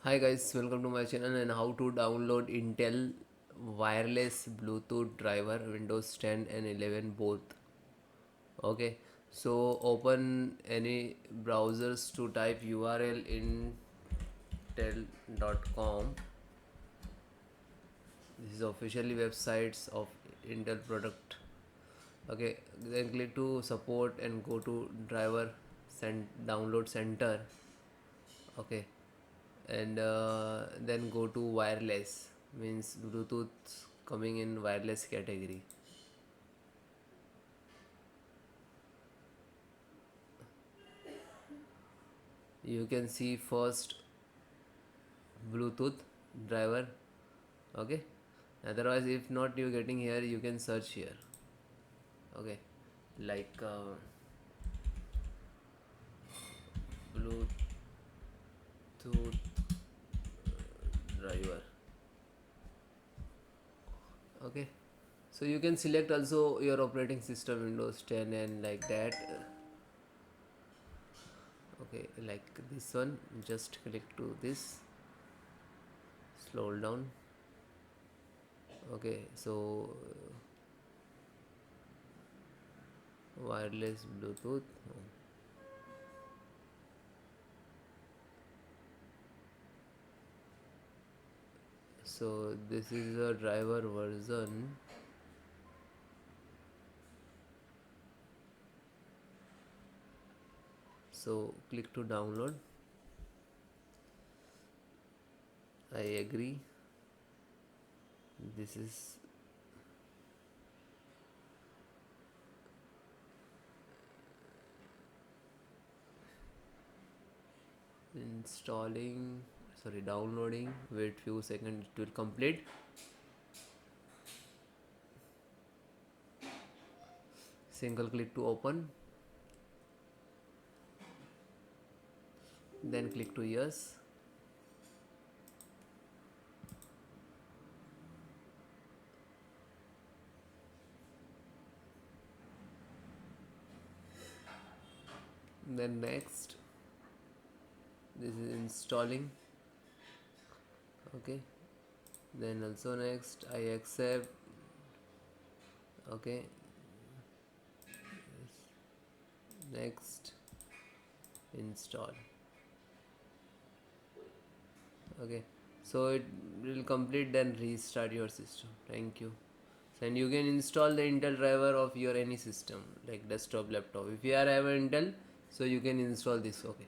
Hi guys, welcome to my channel and how to download Intel wireless Bluetooth driver Windows 10 and 11 both. Okay, so open any browsers to type URL intel.com. This is officially websites of Intel product. Okay, then click to support and go to driver download center. Okay, and then go to wireless, means Bluetooth coming in wireless category. You can see first Bluetooth driver. Okay, otherwise if not you getting here, you can search here. Okay, like Bluetooth driver. Okay, so you can select also your operating system Windows 10 and like that. Okay, like this one, just click to this, scroll down. Okay, so wireless Bluetooth. So this is a driver version. So click to download. I agree. This is installing, sorry, downloading. Wait few seconds, it will complete. Single click to open, then click to yes. Then next, this is installing. Okay, then also next I accept. Okay, next, install. Okay, so it will complete, then restart your system. Thank you. And you can install the Intel driver of your any system like desktop, laptop. If you are have Intel, so you can install this. Okay.